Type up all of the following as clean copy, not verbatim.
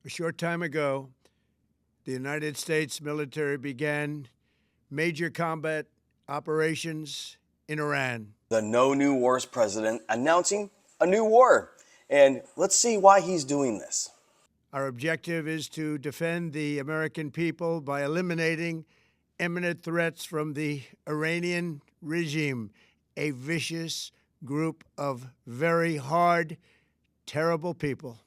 A short time ago, the United States military began major combat operations in Iran. The No New Wars president announcing a new war. And let's see why he's doing this. Our objective is to defend the American people by eliminating imminent threats from the Iranian regime, a vicious group of very hard, terrible people.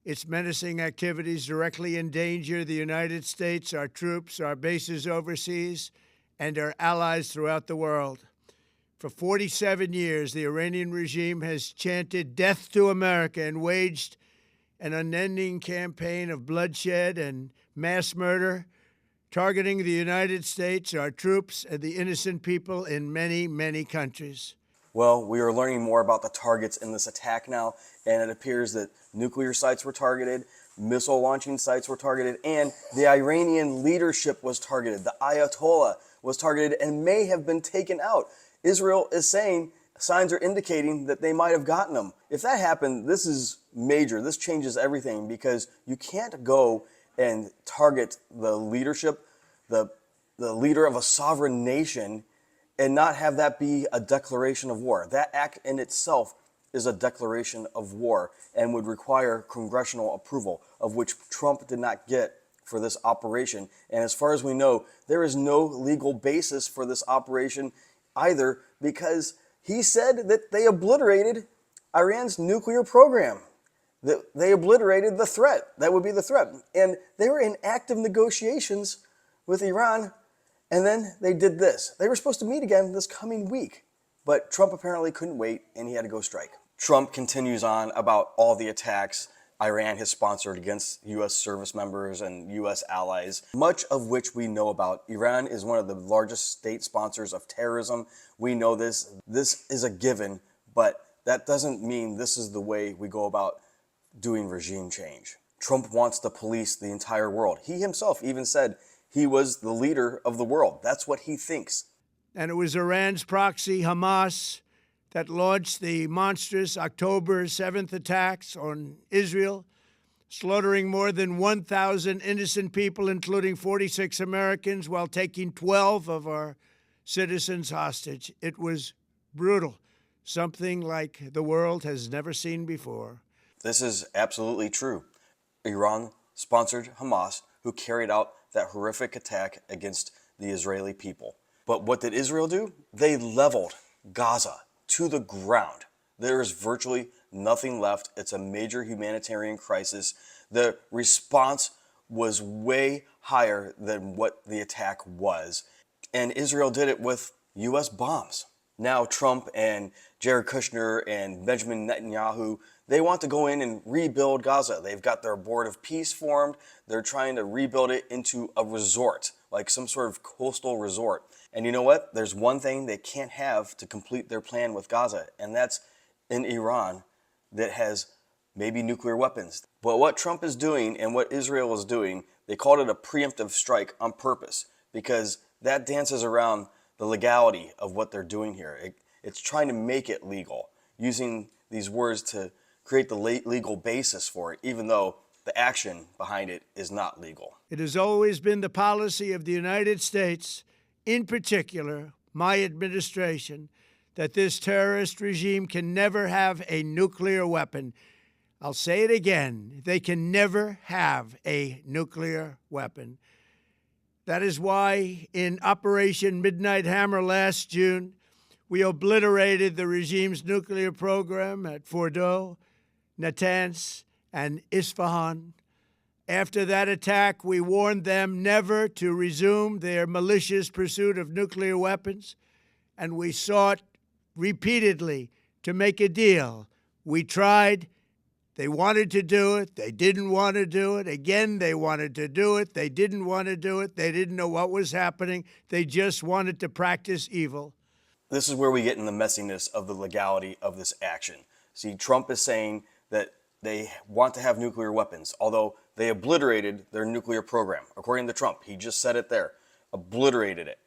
Its menacing activities directly endanger the United States, our troops, our bases overseas, and our allies throughout the world. For 47 years, the Iranian regime has chanted death to America and waged an unending campaign of bloodshed and mass murder, targeting the United States, our troops, and the innocent people in many, many countries. Well, we are learning more about the targets in this attack now, and it appears that nuclear sites were targeted, missile launching sites were targeted, and the Iranian leadership was targeted. The Ayatollah was targeted and may have been taken out. Israel is saying signs are indicating that they might have gotten them. If that happened, this is major. This changes everything, because you can't go and target the leadership, the leader of a sovereign nation, and not have that be a declaration of war. That act in itself is a declaration of war and would require congressional approval, of which Trump did not get for this operation. And as far as we know, there is no legal basis for this operation either, because he said that they obliterated Iran's nuclear program. That they obliterated the threat. That would be the threat. And they were in active negotiations with Iran, and then they did this. They were supposed to meet again this coming week, but Trump apparently couldn't wait, and he had to go strike. Trump continues on about all the attacks Iran has sponsored against U.S. service members and U.S. allies, much of which we know about. Iran is one of the largest state sponsors of terrorism. We know this. This is a given, but that doesn't mean this is the way we go about doing regime change. Trump wants to police the entire world. He himself even said he was the leader of the world. That's what he thinks. And it was Iran's proxy, Hamas, that launched the monstrous October 7th attacks on Israel, slaughtering more than 1,000 innocent people, including 46 Americans, while taking 12 of our citizens hostage. It was brutal, something like the world has never seen before. This is absolutely true. Iran sponsored Hamas, who carried out that horrific attack against the Israeli people. But what did Israel do? They leveled Gaza to the ground. There is virtually nothing left. It's a major humanitarian crisis. The response was way higher than what the attack was. And Israel did it with U.S. bombs. Now Trump and Jared Kushner and Benjamin Netanyahu, they want to go in and rebuild Gaza. They've got their board of peace formed. They're trying to rebuild it into a resort, like some sort of coastal resort. And you know what? There's one thing they can't have to complete their plan with Gaza, and that's in Iran that has maybe nuclear weapons. But what Trump is doing and what Israel is doing, they called it a preemptive strike on purpose, because that dances around the legality of what they're doing here. It's trying to make it legal, using these words to create the legal basis for it, even though the action behind it is not legal. It has always been the policy of the United States, in particular, my administration, that this terrorist regime can never have a nuclear weapon. I'll say it again. They can never have a nuclear weapon. That is why in Operation Midnight Hammer last June, we obliterated the regime's nuclear program at Fordow, Natanz, and Isfahan. After that attack, we warned them never to resume their malicious pursuit of nuclear weapons, and we sought repeatedly to make a deal. We tried. They wanted to do it. They didn't want to do it. Again, they wanted to do it. They didn't want to do it. They didn't know what was happening. They just wanted to practice evil. This is where we get in the messiness of the legality of this action. See, Trump is saying that they want to have nuclear weapons, although they obliterated their nuclear program. According to Trump, he just said it there, obliterated it.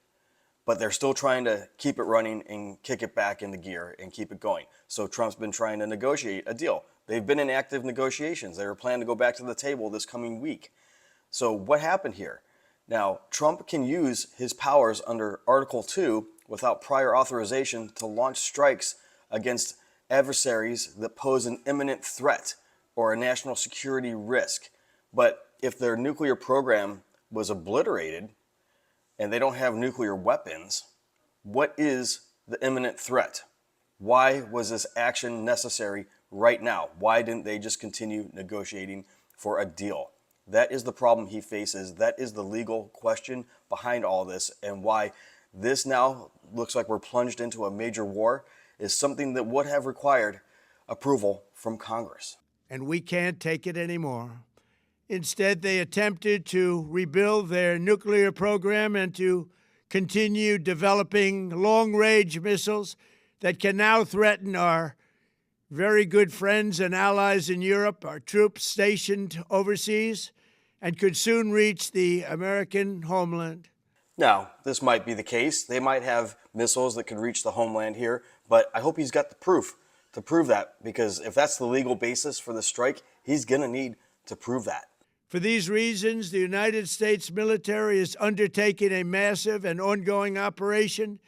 but they're still trying to keep it running and kick it back into gear and keep it going. So Trump's been trying to negotiate a deal. They've been in active negotiations. They were planning to go back to the table this coming week. So what happened here? Now, Trump can use his powers under Article 2 without prior authorization to launch strikes against adversaries that pose an imminent threat or a national security risk. But if their nuclear program was obliterated and they don't have nuclear weapons, what is the imminent threat? Why was this action necessary right now? Why didn't they just continue negotiating for a deal? That is the problem he faces. That is the legal question behind all this, and why this now looks like we're plunged into a major war is something that would have required approval from Congress. And we can't take it anymore. Instead, they attempted to rebuild their nuclear program and to continue developing long-range missiles that can now threaten our very good friends and allies in Europe, our troops stationed overseas, and could soon reach the American homeland. Now, this might be the case. They might have missiles that could reach the homeland here, but I hope he's got the proof to prove that, because if that's the legal basis for the strike, he's going to need to prove that. For these reasons, the United States military is undertaking a massive and ongoing operation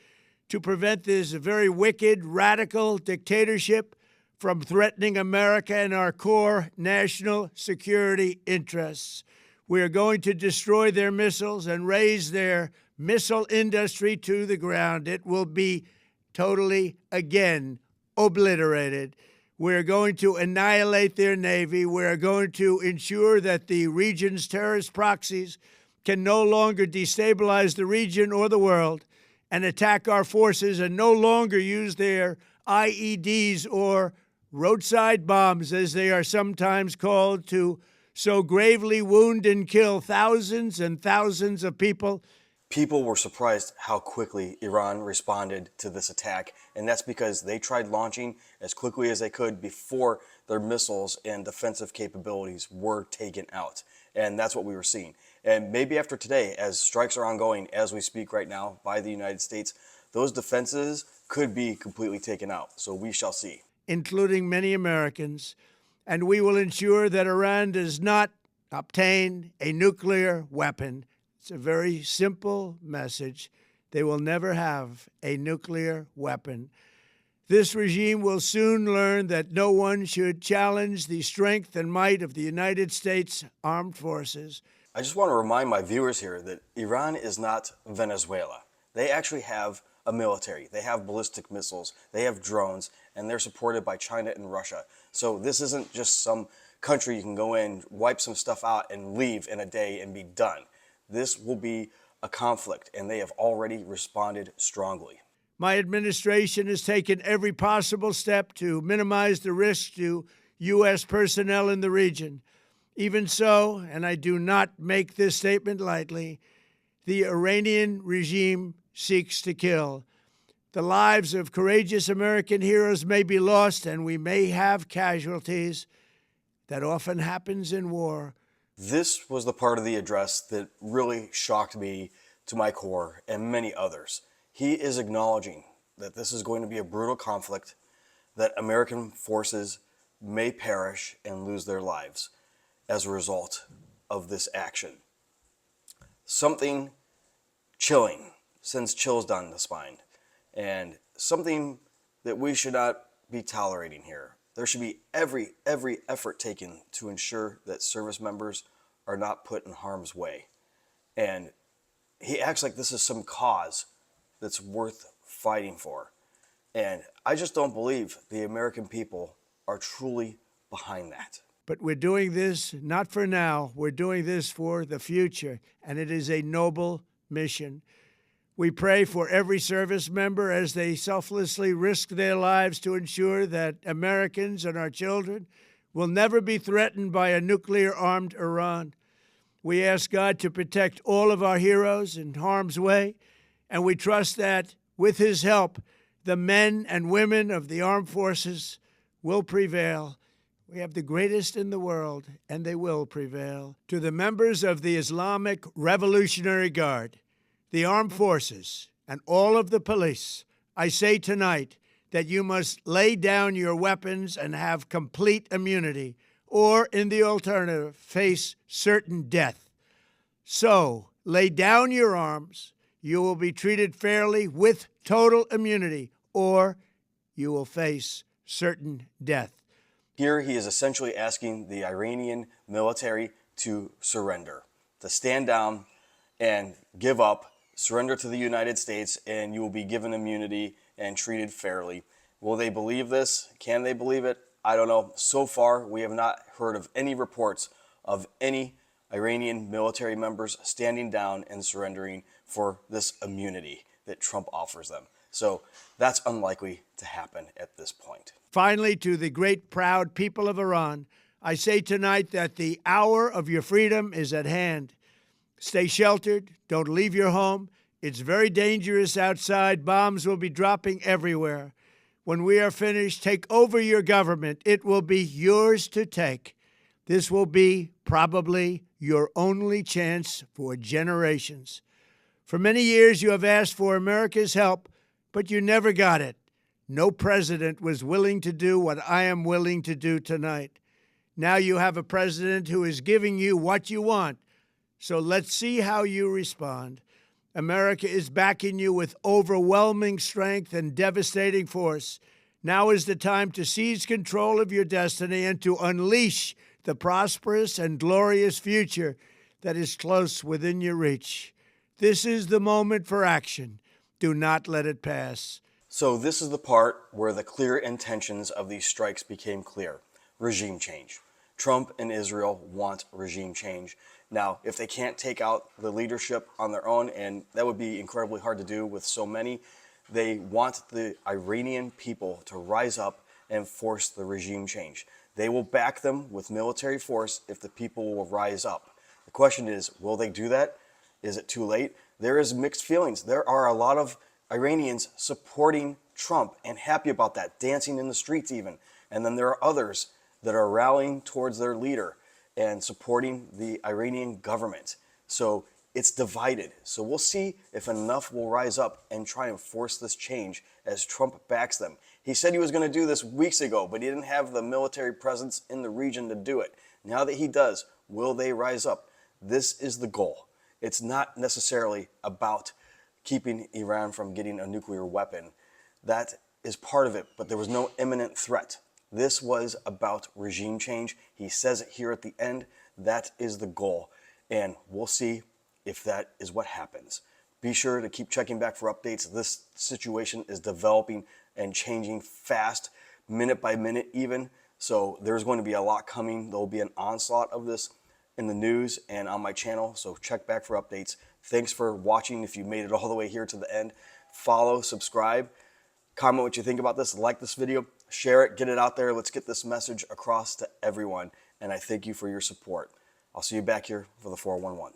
to prevent this very wicked, radical dictatorship from threatening America and our core national security interests. We are going to destroy their missiles and raise their missile industry to the ground. It will be totally, again, obliterated. We're going to annihilate their Navy. We're going to ensure that the region's terrorist proxies can no longer destabilize the region or the world and attack our forces, and no longer use their IEDs or roadside bombs, as they are sometimes called, to so gravely wound and kill thousands and thousands of people. People were surprised how quickly Iran responded to this attack, and that's because they tried launching as quickly as they could before their missiles and defensive capabilities were taken out. And that's what we were seeing. And maybe after today, as strikes are ongoing as we speak right now by the United States, those defenses could be completely taken out. So we shall see. Including many Americans. And we will ensure that Iran does not obtain a nuclear weapon. It's a very simple message. They will never have a nuclear weapon. This regime will soon learn that no one should challenge the strength and might of the United States Armed Forces. I just want to remind my viewers here that Iran is not Venezuela. They actually have a military. They have ballistic missiles. They have drones, and they're supported by China and Russia. So this isn't just some country you can go in, wipe some stuff out, and leave in a day and be done. This will be a conflict, and they have already responded strongly. My administration has taken every possible step to minimize the risk to U.S. personnel in the region. Even so, and I do not make this statement lightly, the Iranian regime seeks to kill. The lives of courageous American heroes may be lost, and we may have casualties. That often happens in war. This was the part of the address that really shocked me to my core and many others. He is acknowledging that this is going to be a brutal conflict, that American forces may perish and lose their lives as a result of this action. Something chilling, sends chills down the spine, and something that we should not be tolerating here. There should be every effort taken to ensure that service members are not put in harm's way. And he acts like this is some cause that's worth fighting for. And I just don't believe the American people are truly behind that. But we're doing this not for now. We're doing this for the future, and it is a noble mission. We pray for every service member as they selflessly risk their lives to ensure that Americans and our children will never be threatened by a nuclear-armed Iran. We ask God to protect all of our heroes in harm's way, and we trust that, with his help, the men and women of the armed forces will prevail. We have the greatest in the world, and they will prevail. To the members of the Islamic Revolutionary Guard, the armed forces, and all of the police, I say tonight that you must lay down your weapons and have complete immunity, or, in the alternative, face certain death. So, lay down your arms. You will be treated fairly with total immunity, or you will face certain death. Here he is essentially asking the Iranian military to surrender, to stand down and give up, surrender to the United States, and you will be given immunity and treated fairly. Will they believe this? Can they believe it? I don't know. So far, we have not heard of any reports of any Iranian military members standing down and surrendering for this immunity that Trump offers them. So that's unlikely to happen at this point. Finally, to the great proud people of Iran, I say tonight that the hour of your freedom is at hand. Stay sheltered. Don't leave your home. It's very dangerous outside. Bombs will be dropping everywhere. When we are finished, take over your government. It will be yours to take. This will be probably your only chance for generations. For many years, you have asked for America's help, but you never got it. No president was willing to do what I am willing to do tonight. Now you have a president who is giving you what you want. So let's see how you respond. America is backing you with overwhelming strength and devastating force. Now is the time to seize control of your destiny and to unleash the prosperous and glorious future that is close within your reach. This is the moment for action. Do not let it pass. So this is the part where the clear intentions of these strikes became clear. Regime change. Trump and Israel want regime change. Now, if they can't take out the leadership on their own, and that would be incredibly hard to do with so many, they want the Iranian people to rise up and force the regime change. They will back them with military force if the people will rise up. The question is, will they do that? Is it too late? There is mixed feelings. There are a lot of Iranians supporting Trump and happy about that, dancing in the streets even. And then there are others that are rallying towards their leader and supporting the Iranian government. So it's divided. So we'll see if enough will rise up and try and force this change as Trump backs them. He said he was going to do this weeks ago, but he didn't have the military presence in the region to do it. Now that he does, will they rise up? This is the goal. It's not necessarily about keeping Iran from getting a nuclear weapon. That is part of it, but there was no imminent threat. This was about regime change. He says it here at the end. That is the goal. And we'll see if that is what happens. Be sure to keep checking back for updates. This situation is developing and changing fast, minute by minute even. So there's going to be a lot coming. There will be an onslaught of this in the news and on my channel. So check back for updates. Thanks for watching. If you made it all the way here to the end, follow, subscribe, comment what you think about this, like this video, share it, get it out there. Let's get this message across to everyone. And I thank you for your support. I'll see you back here for the 411.